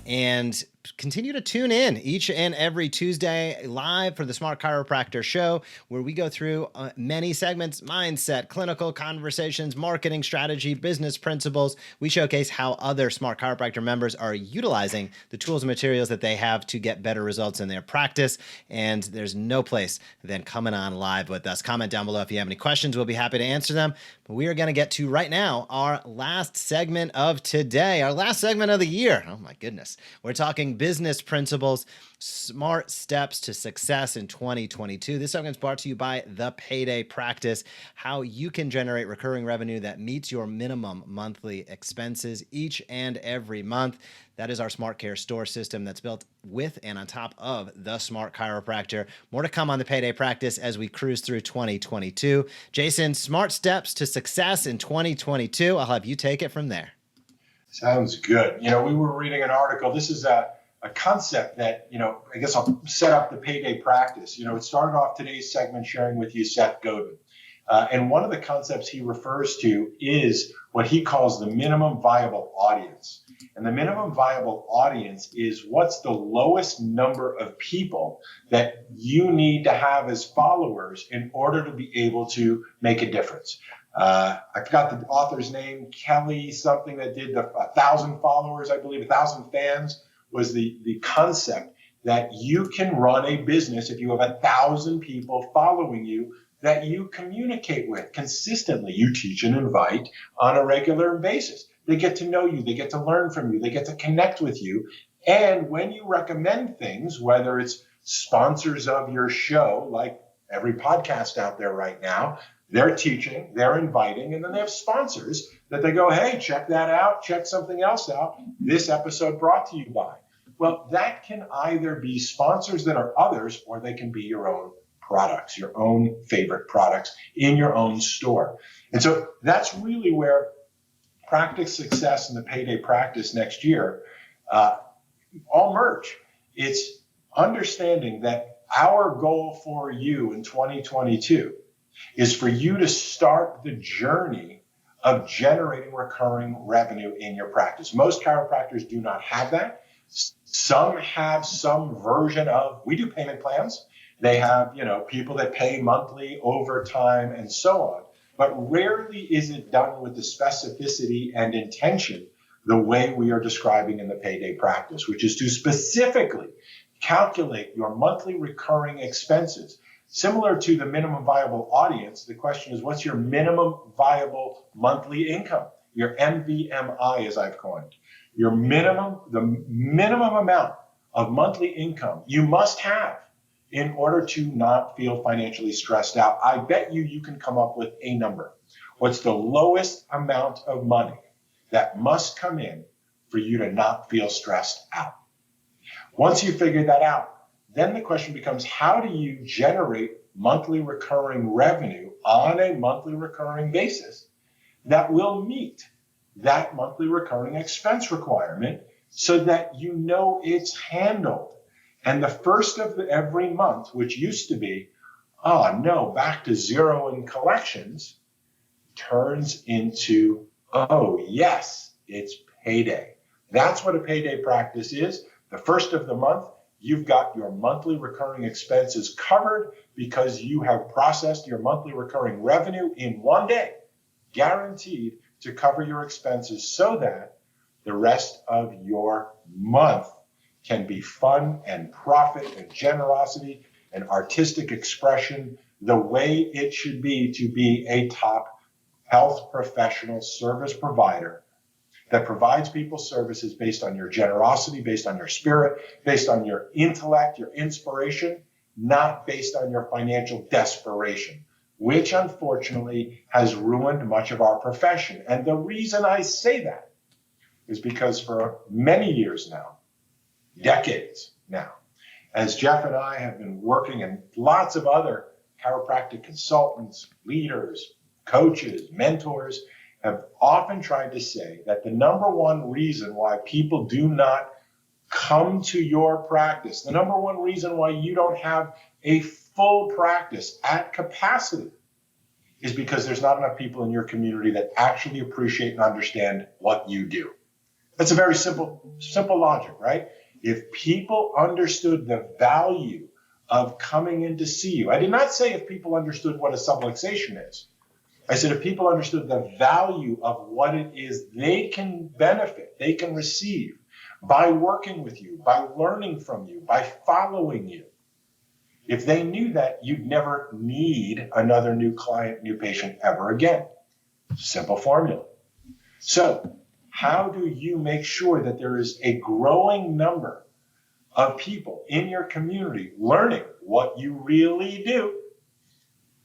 And continue to tune in each and every Tuesday live for the Smart Chiropractor show, where we go through many segments: mindset, clinical conversations, marketing strategy, business principles. We showcase how other Smart Chiropractor members are utilizing the tools and materials that they have to get better results in their practice. And there's no place than coming on live with us. Comment down below if you have any questions. We'll be happy to answer them. But we are going to get to right now our last segment of today, our last segment of the year. Oh my goodness. We're talking business principles, smart steps to success in 2022. This segment is brought to you by The Payday Practice, how you can generate recurring revenue that meets your minimum monthly expenses each and every month. That is our Smart Care store system that's built with and on top of the Smart Chiropractor. More to come on The Payday Practice as we cruise through 2022. Jason, smart steps to success in 2022. I'll have you take it from there. Sounds good. We were reading an article. This is a concept that, I guess I'll set up The Payday Practice. It started off today's segment sharing with you Seth Godin. And one of the concepts he refers to is what he calls the minimum viable audience. And the minimum viable audience is what's the lowest number of people that you need to have as followers in order to be able to make a difference. I forgot the author's name, Kelly something, that did the 1,000 followers, I believe, 1,000 fans was the concept that you can run a business if you have 1,000 people following you that you communicate with consistently. You teach and invite on a regular basis. They get to know you. They get to learn from you. They get to connect with you. And when you recommend things, whether it's sponsors of your show, like every podcast out there right now, they're teaching, they're inviting, and then they have sponsors that they go, hey, check that out, check something else out. This episode brought to you by. Well, that can either be sponsors that are others, or they can be your own products, your own favorite products in your own store. And so that's really where Practice Success and The Payday Practice next year all merge. It's understanding that our goal for you in 2022 is for you to start the journey of generating recurring revenue in your practice. Most chiropractors do not have that. Some have some version of, we do payment plans. They have, people that pay monthly, over time, and so on. But rarely is it done with the specificity and intention the way we are describing in The Payday Practice, which is to specifically calculate your monthly recurring expenses. Similar to the minimum viable audience, the question is, what's your minimum viable monthly income? Your MVMI, as I've coined. The minimum amount of monthly income you must have in order to not feel financially stressed out. I bet you can come up with a number. What's the lowest amount of money that must come in for you to not feel stressed out? Once you figure that out, then the question becomes, how do you generate monthly recurring revenue on a monthly recurring basis that will meet that monthly recurring expense requirement so that you know it's handled? And the first of every month, which used to be, oh no, back to zero in collections, turns into, oh yes, it's payday. That's what a payday practice is. The first of the month, you've got your monthly recurring expenses covered because you have processed your monthly recurring revenue in one day, guaranteed to cover your expenses so that the rest of your month can be fun and profit and generosity and artistic expression the way it should be to be a top health professional service provider that provides people services based on your generosity, based on your spirit, based on your intellect, your inspiration, not based on your financial desperation, which unfortunately has ruined much of our profession. And the reason I say that is because for many years now, decades now, as Jeff and I have been working, and lots of other chiropractic consultants, leaders, coaches, mentors have often tried to say that the number one reason why people do not come to your practice, the number one reason why you don't have a full practice at capacity, is because there's not enough people in your community that actually appreciate and understand what you do. That's a very simple logic, right? If people understood the value of coming in to see you, I did not say if people understood what a subluxation is. I said if people understood the value of what it is they can benefit, they can receive by working with you, by learning from you, by following you. If they knew that, you'd never need another new client, new patient ever again. Simple formula. So, how do you make sure that there is a growing number of people in your community learning what you really do?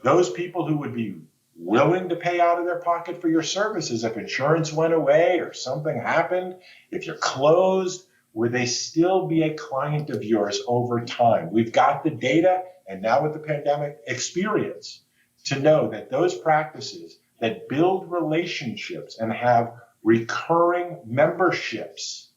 Those people who would be willing to pay out of their pocket for your services if insurance went away or something happened, if you're closed, would they still be a client of yours over time? We've got the data, and now with the pandemic experience, to know that those practices that build relationships and have recurring memberships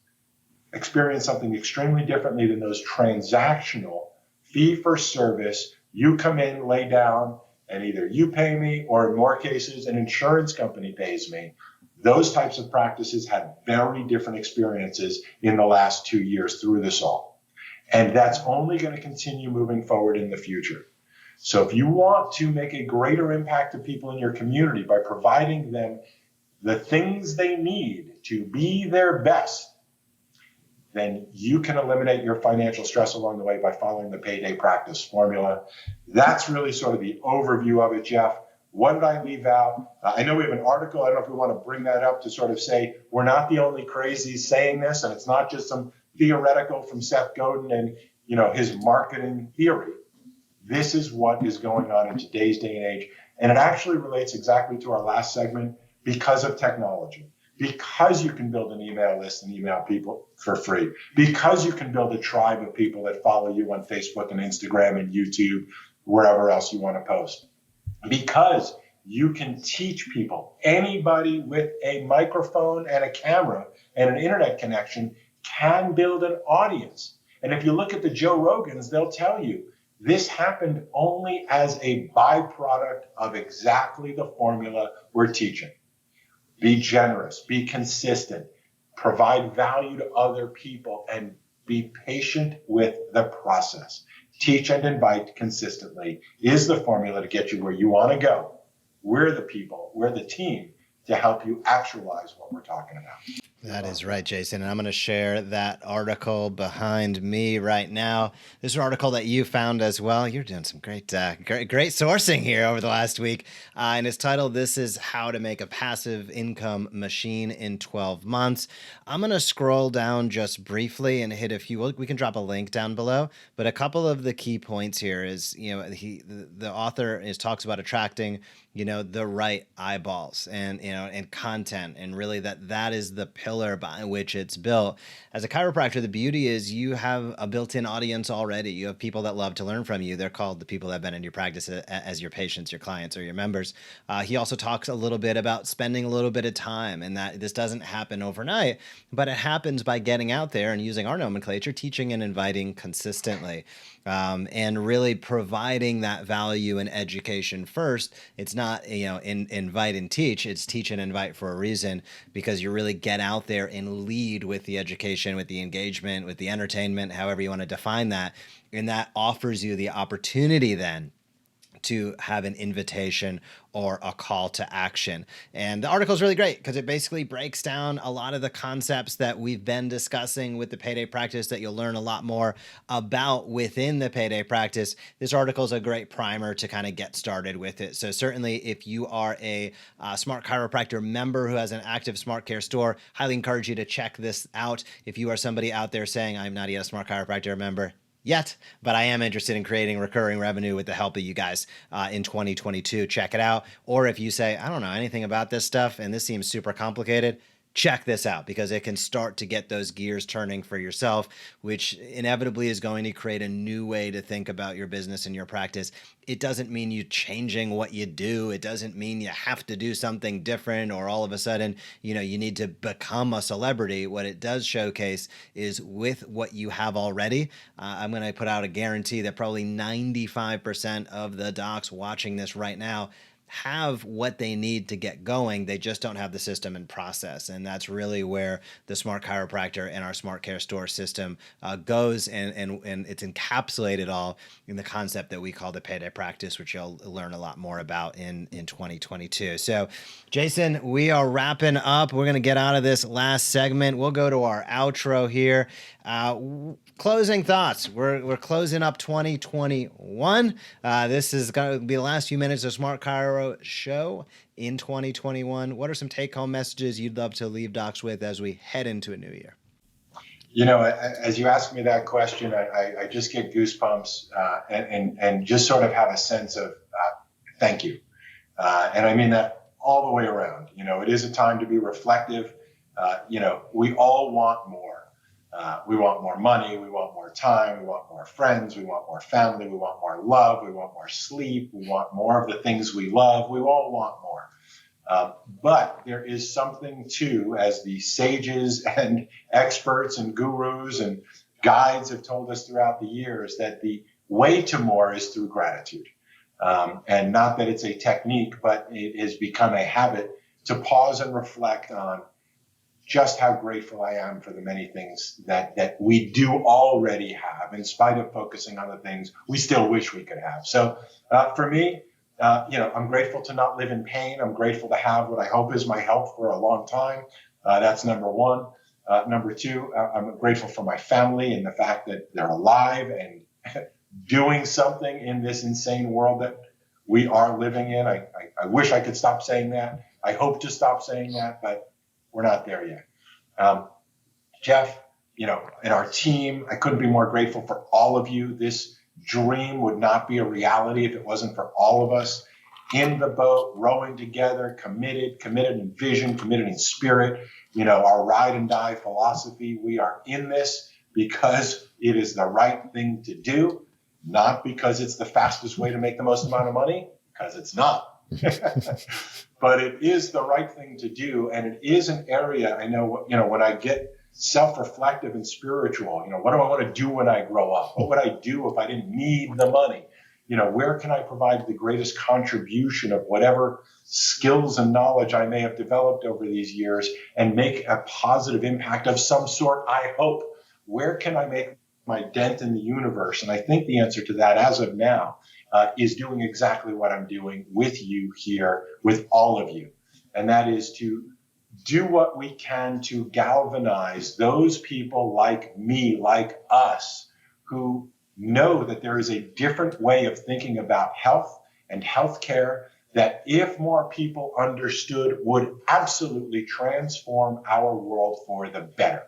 experience something extremely differently than those transactional fee for service. You come in, lay down, and either you pay me, or in more cases, an insurance company pays me. Those types of practices had very different experiences in the last 2 years through this all. And that's only going to continue moving forward in the future. So if you want to make a greater impact to people in your community by providing them the things they need to be their best, then you can eliminate your financial stress along the way by following the payday practice formula. That's really sort of the overview of it, Jeff. What did I leave out? I know we have an article. I don't know if we want to bring that up to sort of say we're not the only crazies saying this, and it's not just some theoretical from Seth Godin and his marketing theory. This is what is going on in today's day and age, and it actually relates exactly to our last segment because of technology. Because you can build an email list and email people for free, because you can build a tribe of people that follow you on Facebook and Instagram and YouTube, wherever else you want to post, because you can teach people. Anybody with a microphone and a camera and an internet connection can build an audience. And if you look at the Joe Rogans, they'll tell you this happened only as a byproduct of exactly the formula we're teaching. Be generous, be consistent, provide value to other people, and be patient with the process. Teach and invite consistently is the formula to get you where you want to go. We're the people, we're the team to help you actualize what we're talking about. That is right, Jason. And I'm going to share that article behind me right now. This is an article that you found as well. You're doing some great sourcing here over the last week. And it's titled, "This is How to Make a Passive Income Machine in 12 Months." I'm going to scroll down just briefly and hit a few. We can drop a link down below. But a couple of the key points here is, the author talks about attracting the right eyeballs and content, and really that is the pillar by which it's built. As a chiropractor, the beauty is you have a built-in audience already. You have people that love to learn from you. They're called the people that have been in your practice as your patients, your clients, or your members. He also talks a little bit about spending a little bit of time, and that this doesn't happen overnight, but it happens by getting out there and using our nomenclature, teaching and inviting consistently. And really providing that value and education first. It's not, invite and teach. It's teach and invite for a reason, because you really get out there and lead with the education, with the engagement, with the entertainment, however you want to define that. And that offers you the opportunity then to have an invitation or a call to action. And the article is really great because it basically breaks down a lot of the concepts that we've been discussing with the payday practice that you'll learn a lot more about within the payday practice. This article is a great primer to kind of get started with it. So certainly if you are a Smart Chiropractor member who has an active Smart Care store, highly encourage you to check this out. If you are somebody out there saying, I'm not yet a Smart Chiropractor member yet, but I am interested in creating recurring revenue with the help of you guys in 2022. Check it out. Or if you say, I don't know anything about this stuff and this seems super complicated, check this out, because it can start to get those gears turning for yourself, which inevitably is going to create a new way to think about your business and your practice. It doesn't mean you changing what you do. It doesn't mean you have to do something different or all of a sudden, you need to become a celebrity. What it does showcase is with what you have already. I'm going to put out a guarantee that probably 95% of the docs watching this right now have what they need to get going. They just don't have the system and process. And that's really where the Smart Chiropractor and our Smart Care Store system goes. And it's encapsulated all in the concept that we call the payday practice, which you'll learn a lot more about in 2022. So, Jason, we are wrapping up. We're going to get out of this last segment. We'll go to our outro here. Closing thoughts. We're closing up 2021. This is going to be the last few minutes of Smart Chiro Show in 2021. What are some take-home messages you'd love to leave docs with as we head into a new year? As you ask me that question, I just get goosebumps and just sort of have a sense of thank you. And I mean that all the way around. It is a time to be reflective. We all want more. We want more money. We want more time. We want more friends. We want more family. We want more love. We want more sleep. We want more of the things we love. We all want more. But there is something too, as the sages and experts and gurus and guides have told us throughout the years, that the way to more is through gratitude. And not that it's a technique, but it has become a habit to pause and reflect on just how grateful I am for the many things that we do already have, in spite of focusing on the things we still wish we could have. So for me, I'm grateful to not live in pain. I'm grateful to have what I hope is my health for a long time. That's number one. Number two, I'm grateful for my family and the fact that they're alive and doing something in this insane world that we are living in. I wish I could stop saying that. I hope to stop saying that, but we're not there yet. Jeff, and our team, I couldn't be more grateful for all of you. This dream would not be a reality if it wasn't for all of us in the boat, rowing together, committed in vision, committed in spirit. Our ride and die philosophy. We are in this because it is the right thing to do, not because it's the fastest way to make the most amount of money, because it's not. But it is the right thing to do, and it is an area I know. When I get self-reflective and spiritual, what do I want to do when I grow up? What would I do if I didn't need the money? Where can I provide the greatest contribution of whatever skills and knowledge I may have developed over these years and make a positive impact of some sort, I hope? Where can I make my dent in the universe? And I think the answer to that, as of now, is doing exactly what I'm doing with you here, with all of you. And that is to do what we can to galvanize those people like me, like us, who know that there is a different way of thinking about health and healthcare that, if more people understood, would absolutely transform our world for the better.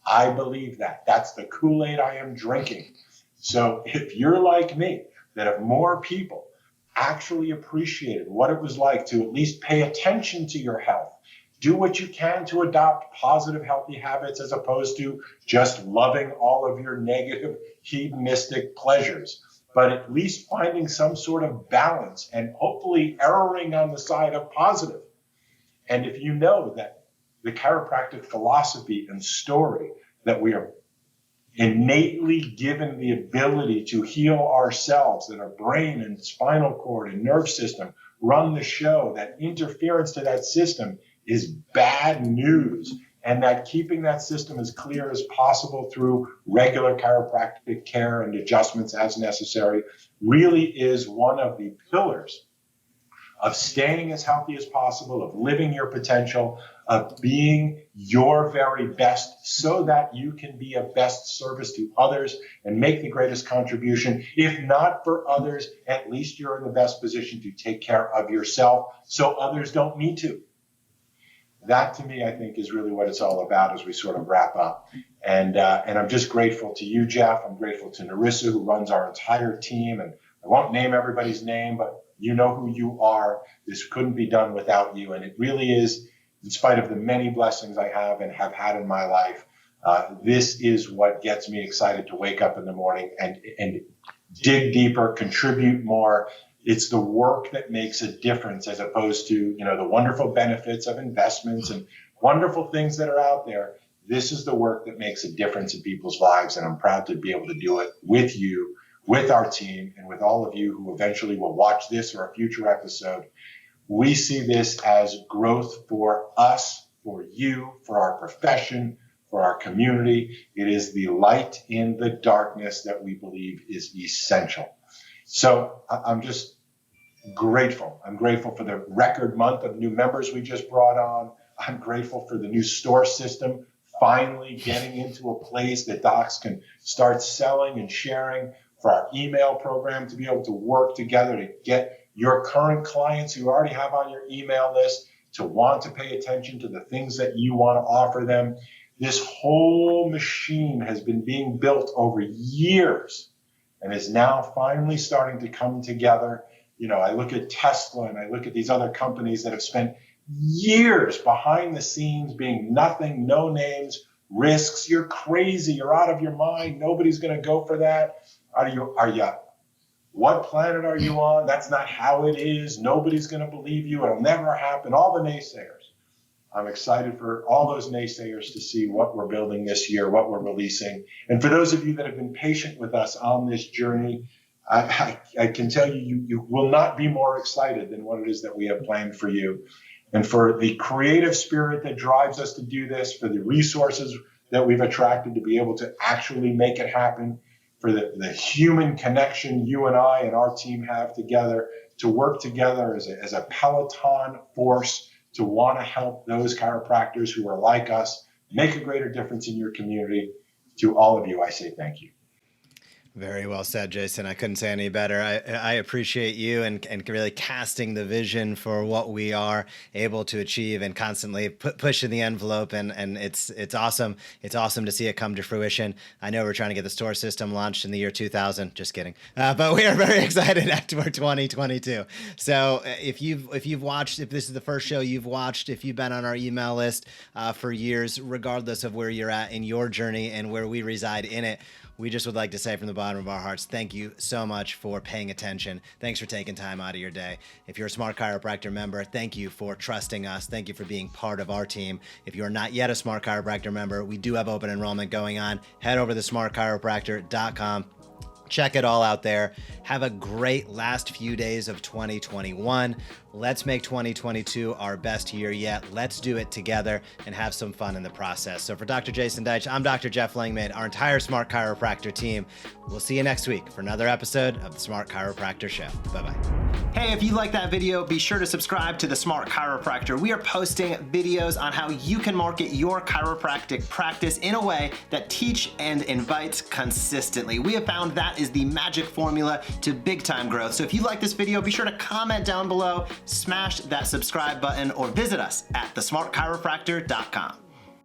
I believe that. That's the Kool-Aid I am drinking. So if you're like me, that if more people actually appreciated what it was like to at least pay attention to your health, do what you can to adopt positive, healthy habits as opposed to just loving all of your negative, hedonistic pleasures, but at least finding some sort of balance and hopefully erring on the side of positive. And if you know that the chiropractic philosophy and story that we are innately given the ability to heal ourselves, that our brain and spinal cord and nerve system run the show, that interference to that system is bad news, and that keeping that system as clear as possible through regular chiropractic care and adjustments as necessary really is one of the pillars of staying as healthy as possible, of living your potential, of being your very best so that you can be of best service to others and make the greatest contribution. If not for others, at least you're in the best position to take care of yourself so others don't need to. That, to me, I think, is really what it's all about as we sort of wrap up. And I'm just grateful to you, Jeff. I'm grateful to Narissa, who runs our entire team. And I won't name everybody's name, but you know who you are. This couldn't be done without you. And it really is, in spite of the many blessings I have and have had in my life, this is what gets me excited to wake up in the morning and dig deeper, contribute more. It's the work that makes a difference, as opposed to, the wonderful benefits of investments and wonderful things that are out there. This is the work that makes a difference in people's lives. And I'm proud to be able to do it with you, with our team, and with all of you who eventually will watch this or a future episode. We see this as growth for us, for you, for our profession, for our community. It is the light in the darkness that we believe is essential. So I'm just grateful. I'm grateful for the record month of new members we just brought on. I'm grateful for the new store system finally getting into a place that docs can start selling and sharing, for our email program to be able to work together to get your current clients who you already have on your email list to want to pay attention to the things that you want to offer them. This whole machine has been being built over years and is now finally starting to come together. You know, I look at Tesla and I look at these other companies that have spent years behind the scenes being nothing, no names, risks. You're crazy. You're out of your mind. Nobody's going to go for that. Are you? What planet are you on? That's not how it is. Nobody's going to believe you. It'll never happen. All the naysayers. I'm excited for all those naysayers to see what we're building this year, what we're releasing. And for those of you that have been patient with us on this journey, I can tell you, you will not be more excited than what it is that we have planned for you. And for the creative spirit that drives us to do this, for the resources that we've attracted to be able to actually make it happen, for the human connection you and I and our team have together to work together as a Peloton force to want to help those chiropractors who are like us make a greater difference in your community. To all of you, I say thank you. Very well said, Jason. I couldn't say any better. I appreciate you and really casting the vision for what we are able to achieve and constantly pushing the envelope. And it's awesome. It's awesome to see it come to fruition. I know we're trying to get the store system launched in the year 2000. Just kidding. But we are very excited for 2022. So if you've watched, if this is the first show you've watched, if you've been on our email list for years, regardless of where you're at in your journey and where we reside in it, we just would like to say from the bottom of our hearts, thank you so much for paying attention. Thanks for taking time out of your day. If you're a Smart Chiropractor member, thank you for trusting us. Thank you for being part of our team. If you're not yet a Smart Chiropractor member, we do have open enrollment going on. Head over to smartchiropractor.com. Check it all out there. Have a great last few days of 2021. Let's make 2022 our best year yet. Let's do it together and have some fun in the process. So for Dr. Jason Deitch, I'm Dr. Jeff Langmaid, our entire Smart Chiropractor team. We'll see you next week for another episode of the Smart Chiropractor Show. Bye-bye. Hey, if you like that video, be sure to subscribe to the Smart Chiropractor. We are posting videos on how you can market your chiropractic practice in a way that teach and invites consistently. We have found that is the magic formula to big time growth. So if you like this video, be sure to comment down below, smash that subscribe button, or visit us at thesmartchiropractor.com.